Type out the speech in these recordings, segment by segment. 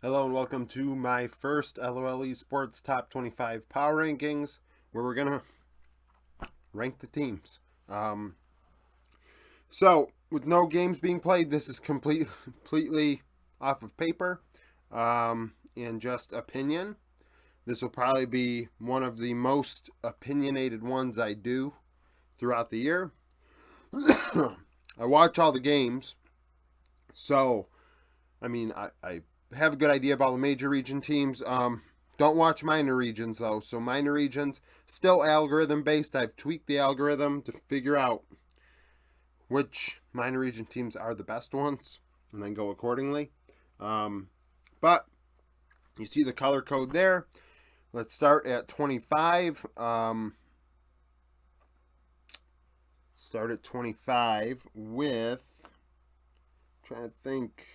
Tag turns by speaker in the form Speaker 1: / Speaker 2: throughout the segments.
Speaker 1: Hello and welcome to my first Lol Esports Top 25 Power Rankings, where we're going to rank the teams. Um, with no games being played, this is completely off of paper and just opinion. This will probably be one of the most opinionated ones I do throughout the year. I watch all the games, so, I have a good idea of all the major region teams. Don't watch minor regions though. So minor regions still algorithm based. I've tweaked the algorithm to figure out which minor region teams are the best ones, and then go accordingly. But you see the color code there. Let's start at 25. Start at 25 with. Trying to think.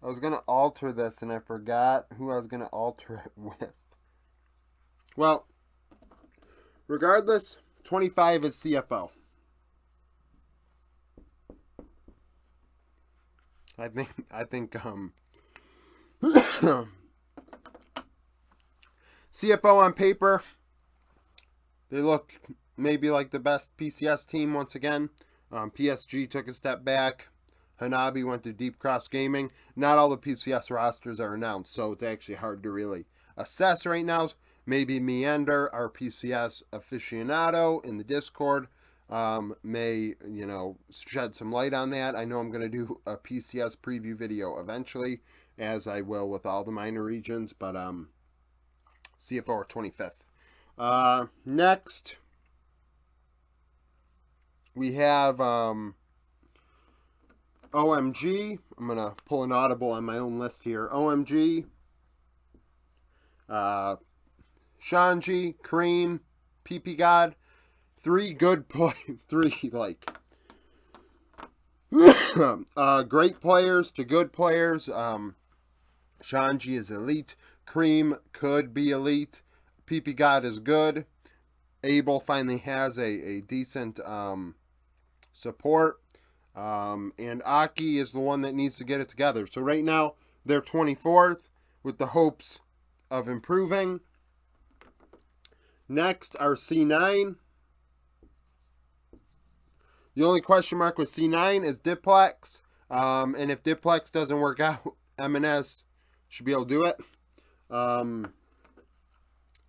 Speaker 1: I was going to alter this and I forgot who I was going to alter it with. Well, regardless, 25 is CFO. I think CFO on paper, they look maybe like the best PCS team once again. PSG took a step back. Hanabi went to Deep Cross Gaming. Not all the PCS rosters are announced, so it's actually hard to really assess right now. Maybe Meander, our PCS aficionado in the Discord, may, shed some light on that. I know I'm going to do a PCS preview video eventually, as I will with all the minor regions, but CFO are 25th. Next, we have OMG. I'm going to pull an audible on my own list here. OMG, Shanji, Kareem, PP God. Three good great players to good players. Shanji is elite. Kareem could be elite. PP God is good. Abel finally has a decent support. And Aki is the one that needs to get it together. So right now, they're 24th with the hopes of improving. Next, our C9. The only question mark with C9 is Diplex. And if Diplex doesn't work out, MNS should be able to do it.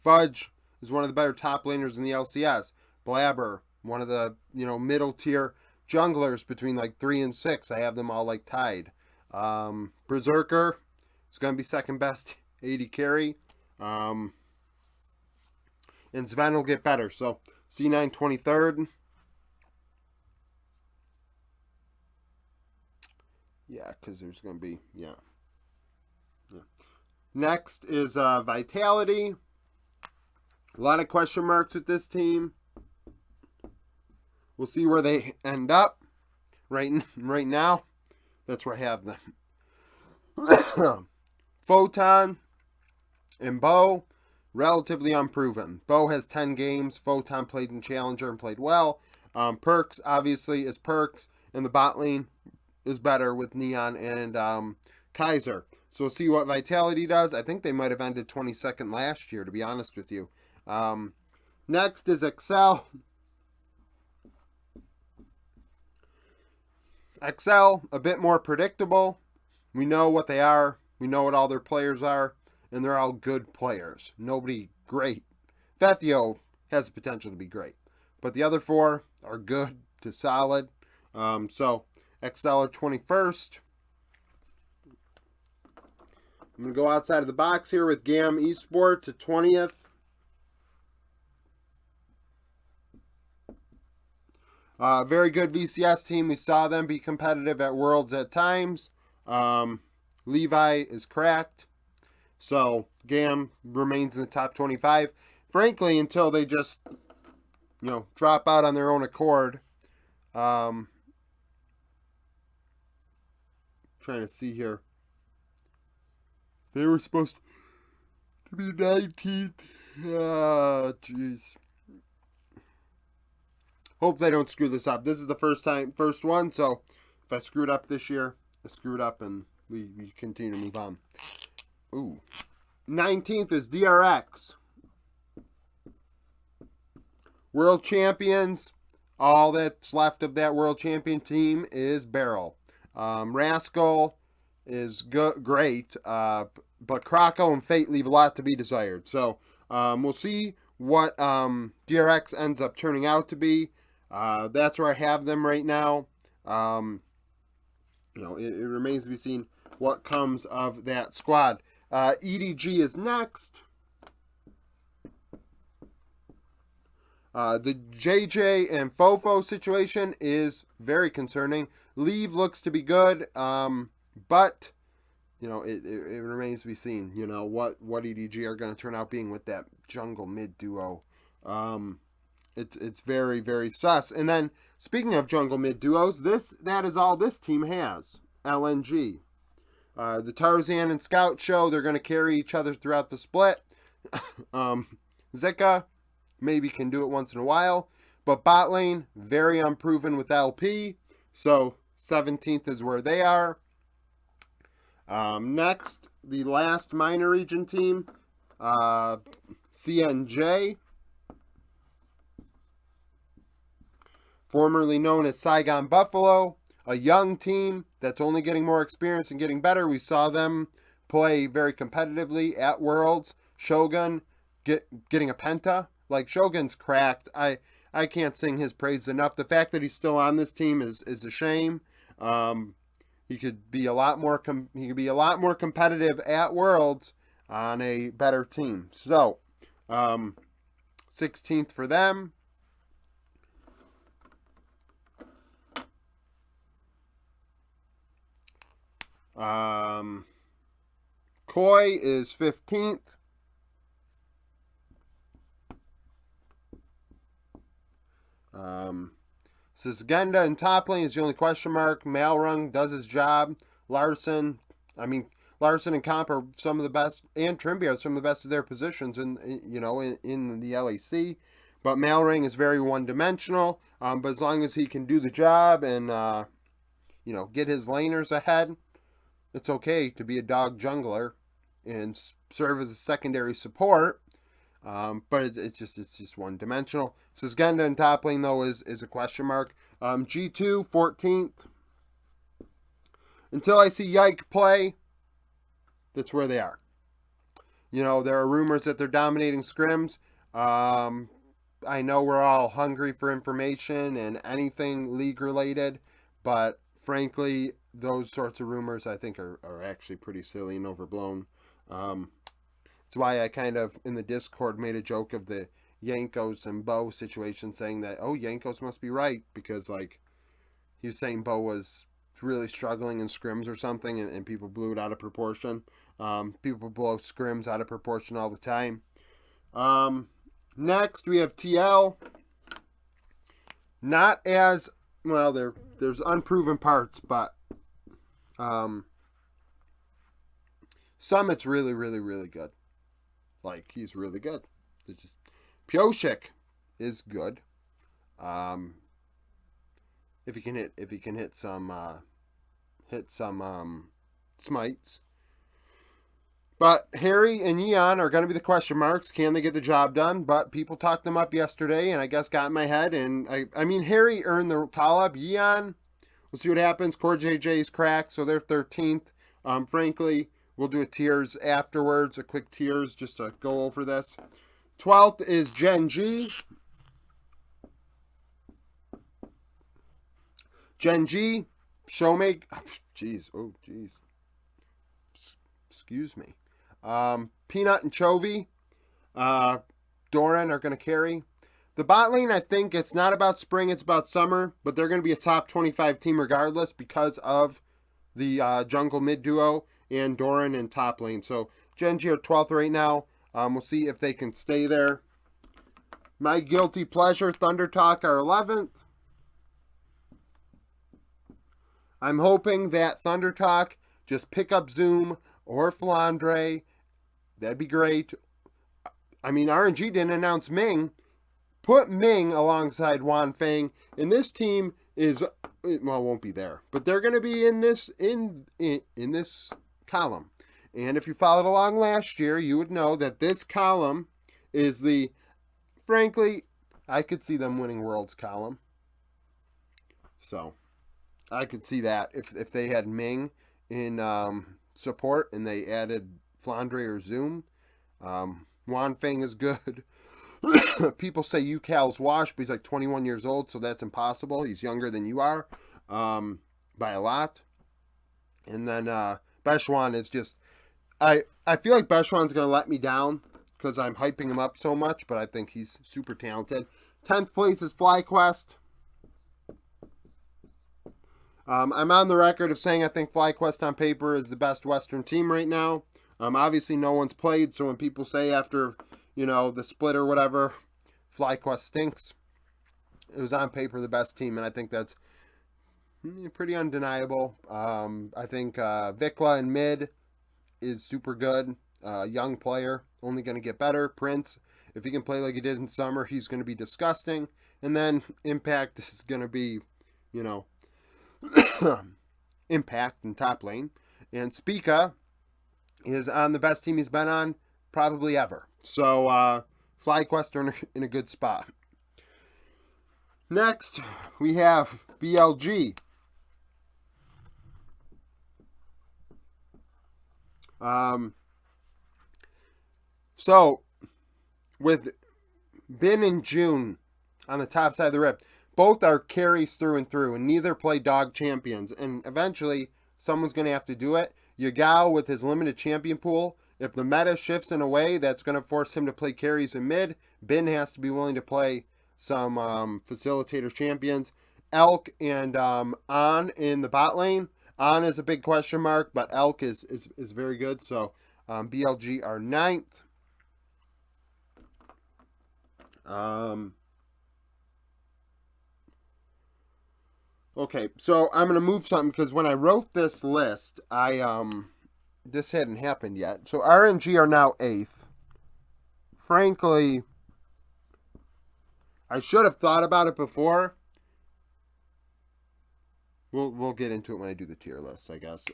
Speaker 1: Fudge is one of the better top laners in the LCS. Blabber, one of the middle tier junglers between like 3 and 6. I have them all like tied. Berserker is going to be second best AD carry. And Sven will get better. So C9 23rd. Yeah, because there's going to be, yeah. Next is Vitality. A lot of question marks with this team. We'll see where they end up. Right now, that's where I have them. Photon and Bo, relatively unproven. Bo has 10 games. Photon played in Challenger and played well. Perks, obviously, is Perks. And the bot lane is better with Neon and Kaiser. So we'll see what Vitality does. I think they might have ended 22nd last year, to be honest with you. Next is Excel. Excel, a bit more predictable. We know what they are. We know what all their players are. And they're all good players. Nobody great. Fethio has the potential to be great. But the other four are good to solid. So Excel are 21st. I'm going to go outside of the box here with GAM Esports at 20th. Very good VCS team. We saw them be competitive at Worlds at times. Levi is cracked. So GAM remains in the top 25. Frankly, until they just, drop out on their own accord. Trying to see here. They were supposed to be 19th. Ah, jeez. Hope they don't screw this up. This is the first one, so if I screwed up this year, I screwed up and we continue to move on. Ooh. 19th is DRX. World champions. All that's left of that world champion team is Barrel. Rascal is great, but Krako and Fate leave a lot to be desired. So we'll see what DRX ends up turning out to be. That's where I have them right now. It remains to be seen what comes of that squad. EDG is next. The JJ and Fofo situation is very concerning. Leave looks to be good, but it remains to be seen. What EDG are going to turn out being with that jungle mid duo. It's very, very sus. And then speaking of jungle mid duos, that is all this team has. LNG. The Tarzan and Scout show, they're going to carry each other throughout the split. Zika maybe can do it once in a while. But bot lane, very unproven with LP. So 17th is where they are. Next, the last minor region team, CNJ. Formerly known as Saigon Buffalo. A young team that's only getting more experience and getting better. We saw them play very competitively at Worlds. Shogun getting a penta. Like, Shogun's cracked. I can't sing his praises enough. The fact that he's still on this team is a shame. He could be a lot more competitive at Worlds on a better team. So, 16th for them. Koi is 15th. Sisgenda in top lane is the only question mark. Malrung does his job. Larson and Comp are some of the best, and Trimby are some of the best of their positions in the LEC. But Malrung is very one-dimensional. But as long as he can do the job and get his laners ahead, it's okay to be a dog jungler and serve as a secondary support. But it's just one-dimensional. Sisgenda in top lane, though, is a question mark. G2, 14th. Until I see Yike play, that's where they are. There are rumors that they're dominating scrims. I know we're all hungry for information and anything league-related, but frankly, those sorts of rumors I think are actually pretty silly and overblown. That's why I kind of, in the Discord, made a joke of the Yankos and Bo situation, saying that, Yankos must be right, because, he was saying Bo was really struggling in scrims or something, and people blew it out of proportion. People blow scrims out of proportion all the time. Next, we have TL. Not as, well, there's unproven parts, but Summit's really, really, really good. He's really good. It's just Pioshik is good. If he can hit some smites. But Harry and Yeon are going to be the question marks. Can they get the job done? But people talked them up yesterday, and I guess got in my head. And I mean, Harry earned the call up. Yeon, we'll see what happens. Core JJ's cracked, so they're 13th. Frankly, we'll do a tiers afterwards, a quick tiers just to go over this. 12th is Gen G. Gen G, Showmake. Jeez, excuse me. Peanut and Chovy, Doran are going to carry. The bot lane, I think it's not about spring, it's about summer, but they're going to be a top 25 team regardless because of the jungle mid duo and Doran in top lane. So Gen G are 12th right now. We'll see if they can stay there. My guilty pleasure, Thunder Talk are 11th. I'm hoping that Thunder Talk just pick up Zoom or Flandre. That'd be great. I mean, RNG didn't announce Ming. Put Ming alongside Wan Feng, and this team is, well, won't be there, but they're going to be in this column. And if you followed along last year, you would know that this column is the, frankly, I could see them winning Worlds column. So I could see that if they had Ming in support and they added Flandre or Zoom. Juan Feng is good. People say Yucal's washed, but he's like 21 years old, so that's impossible. He's younger than you are by a lot. And then Bechuan is just... I feel like Bechuan's going to let me down because I'm hyping him up so much, but I think he's super talented. 10th place is FlyQuest. I'm on the record of saying I think FlyQuest on paper is the best Western team right now. Obviously, no one's played, so when people say after, the split or whatever, FlyQuest stinks, it was on paper the best team, and I think that's pretty undeniable. I think Vikla in mid is super good. Young player, only going to get better. Prince, if he can play like he did in summer, he's going to be disgusting. And then Impact is going to be, Impact in top lane. And Spica is on the best team he's been on probably ever. So FlyQuest are in a good spot. Next, we have BLG. So, with Bin and June on the top side of the rip, both are carries through and through, and neither play dog champions. And eventually, someone's going to have to do it. Yagao, with his limited champion pool, if the meta shifts in a way that's going to force him to play carries in mid, Bin has to be willing to play some facilitator champions. Elk and On in the bot lane. On is a big question mark, but Elk is very good. So BLG are 9th. Okay, so I'm gonna move something because when I wrote this list, this hadn't happened yet. So RNG are now 8th. Frankly, I should have thought about it before. We'll get into it when I do the tier list, I guess.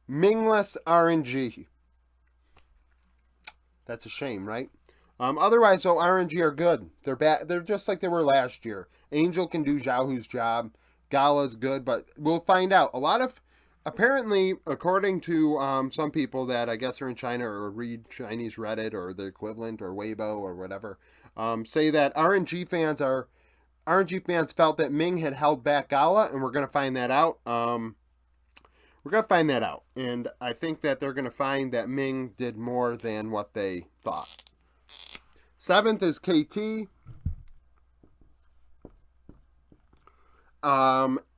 Speaker 1: Mingless RNG. That's a shame, right? Otherwise, though, RNG are good. They're just like they were last year. Angel can do Xiaohu's job. Gala's good, but we'll find out. Apparently, according to some people that I guess are in China or read Chinese Reddit or the equivalent or Weibo or whatever, say that RNG fans felt that Ming had held back Gala, and we're going to find that out. And I think that they're going to find that Ming did more than what they thought. 7th is KT.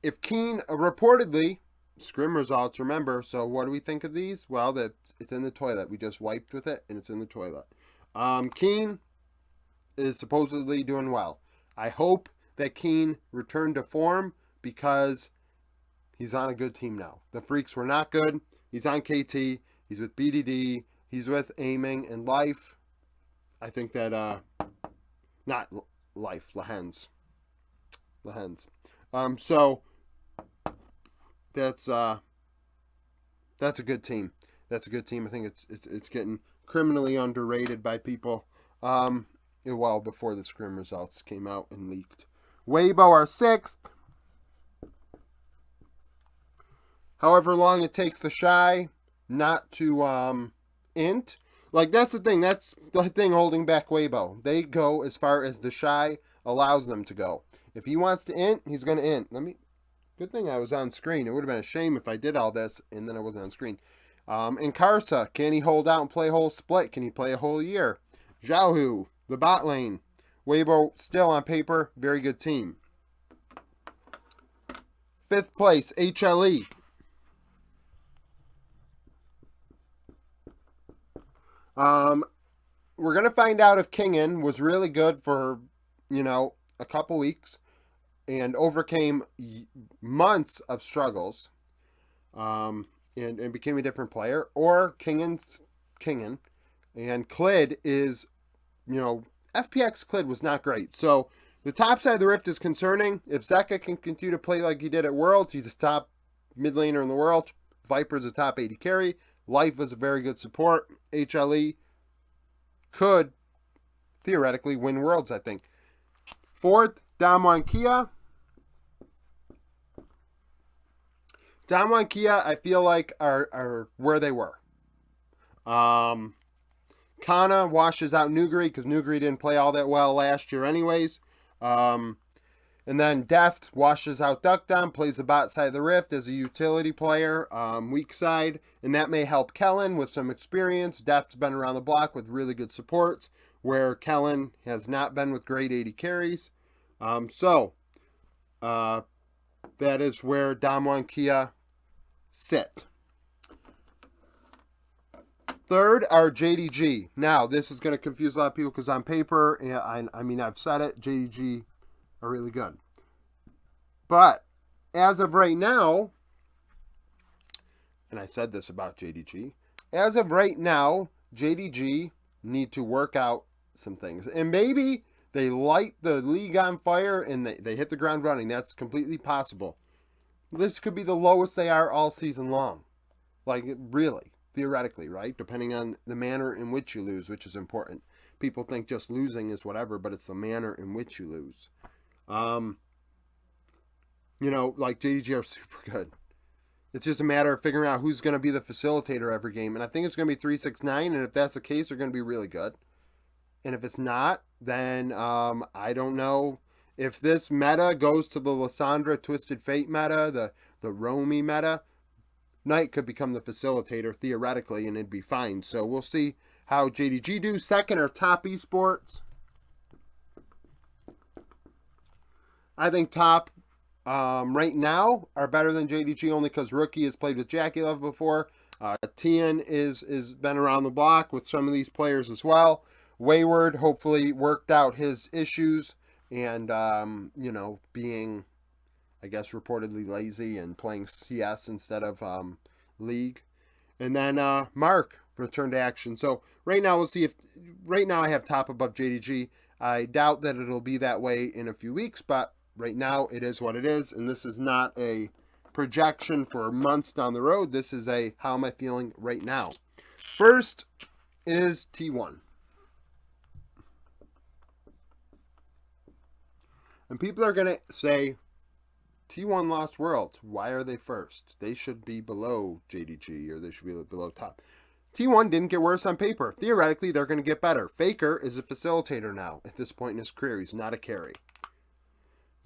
Speaker 1: If Keen, reportedly, scrim results, remember, so what do we think of these? Well, it's in the toilet. We just wiped with it, and it's in the toilet. Keen is supposedly doing well. I hope that Keen returned to form because he's on a good team now. The Freaks were not good. He's on KT. He's with BDD. He's with Aiming and Life. I think that, not Life, Lahens. So that's a good team. I think it's getting criminally underrated by people. Well, before the scrim results came out and leaked. Weibo are 6th. However long it takes the Shy not to int. Like, that's the thing. That's the thing holding back Weibo. They go as far as the Shy allows them to go. If he wants to int, he's going to int. Good thing I was on screen. It would have been a shame if I did all this and then I wasn't on screen. And Karsa, can he hold out and play a whole split? Can he play a whole year? Xiaohu, the bot lane. Weibo, still on paper, very good team. 5th place, HLE. We're going to find out if Kingen was really good for, a couple weeks and overcame months of struggles and became a different player, or Kingen's Kingen. And Clid is, FPX Clid was not great. So the top side of the rift is concerning. If Zeka can continue to play like he did at Worlds, he's a top mid laner in the world. Viper's a top 80 carry. Life is a very good support. HLE could theoretically win Worlds, I think. Fourth, Damwon Kia. Damwon Kia, I feel like, are where they were. Kana washes out Nuguri because Nuguri didn't play all that well last year anyways. And then Deft washes out Duckdown, plays the bot side of the Rift as a utility player, weak side, and that may help Kellen with some experience. Deft's been around the block with really good supports, where Kellen has not been with great 80 carries. So that is where Damwon Kia sit. Third are JDG. Now, this is going to confuse a lot of people because on paper, I mean, I've said it, JDG are really good. But as of right now, and I said this about JDG, as of right now, JDG need to work out some things. And maybe they light the league on fire and they hit the ground running. That's completely possible. This could be the lowest they are all season long. Like, really, theoretically, right? Depending on the manner in which you lose, which is important. People think just losing is whatever, but it's the manner in which you lose. You know, like JDG are super good. It's just a matter of figuring out who's going to be the facilitator every game. And I think it's going to be 369. And if that's the case, they're going to be really good. And if it's not, then I don't know. If this meta goes to the Lysandra Twisted Fate meta, the Romy meta, Knight could become the facilitator theoretically, and it'd be fine. So we'll see how JDG do. Second are Top Esports. I think Top right now are better than JDG only because Rookie has played with Jackie Love before. Tian is been around the block with some of these players as well. Wayward hopefully worked out his issues and, you know, being, I guess, reportedly lazy and playing CS instead of League. And then Mark returned to action. So right now we'll see if, right now I have Top above JDG. I doubt that it'll be that way in a few weeks, but right now it is what it is. And this is not a projection for months down the road. This is a how am I feeling right now. First is T1. And people are going to say, T1 lost Worlds. Why are they first? They should be below JDG or they should be below Top. T1 didn't get worse on paper. Theoretically, they're going to get better. Faker is a facilitator now at this point in his career. He's not a carry.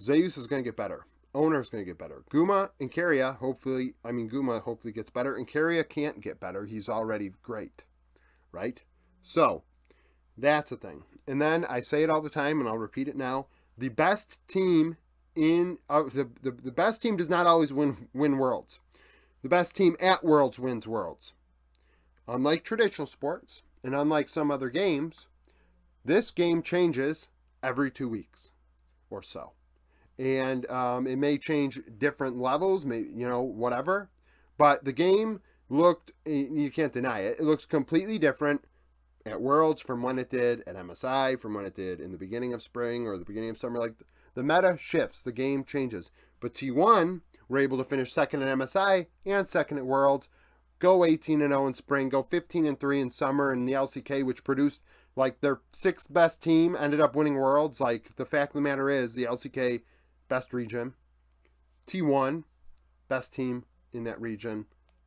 Speaker 1: Zeus is going to get better. Owner is going to get better. Guma and Keria, Guma hopefully gets better. And Keria can't get better. He's already great. Right? So, that's the thing. And then I say it all the time and I'll repeat it now. The best team the best team does not always win Worlds. The best team at Worlds wins Worlds. Unlike traditional sports and unlike some other games, this game changes every 2 weeks or so. And it may change different levels, whatever. But the game looked, you can't deny it, it looks completely different at Worlds from when it did at MSI, from when it ddid in the beginning of spring or the beginning of summer. Like, the meta shifts, the game changes. But T1 were able to finish second at MSI and second at Worlds, go 18-0 in spring, go 15-3 in summer, and the LCK, which produced like their sixth best team, ended up winning Worlds. Like, the fact of the matter is, the LCK, best region. T1, best team in that region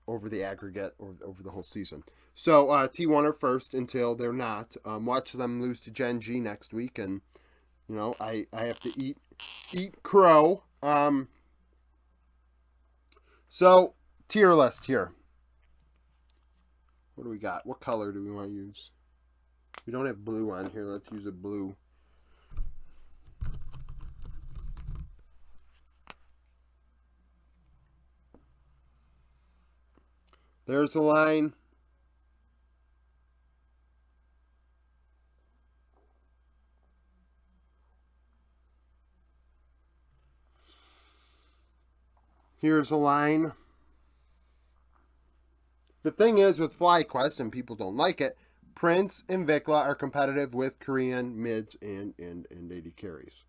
Speaker 1: over the aggregate or over the whole season. So T1 are first until they're not. Watch them lose to Gen G next week, and I have to eat crow. So tier list here. What do we got? What color do we want to use? We don't have blue on here. Let's use a blue. There's a line. Here's a line. The thing is with FlyQuest, and people don't like it, Prince and Vikla are competitive with Korean mids and AD carries.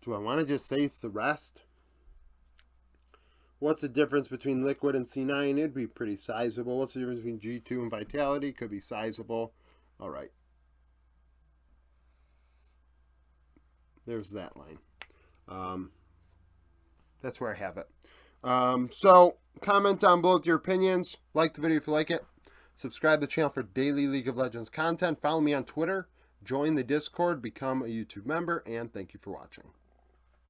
Speaker 1: Do I want to just say it's the rest? What's the difference between Liquid and C9? It'd be pretty sizable. What's the difference between G2 and Vitality? Could be sizable. All right. There's that line. That's where I have it. So, comment down below with your opinions. Like the video if you like it. Subscribe to the channel for daily League of Legends content. Follow me on Twitter. Join the Discord. Become a YouTube member. And thank you for watching.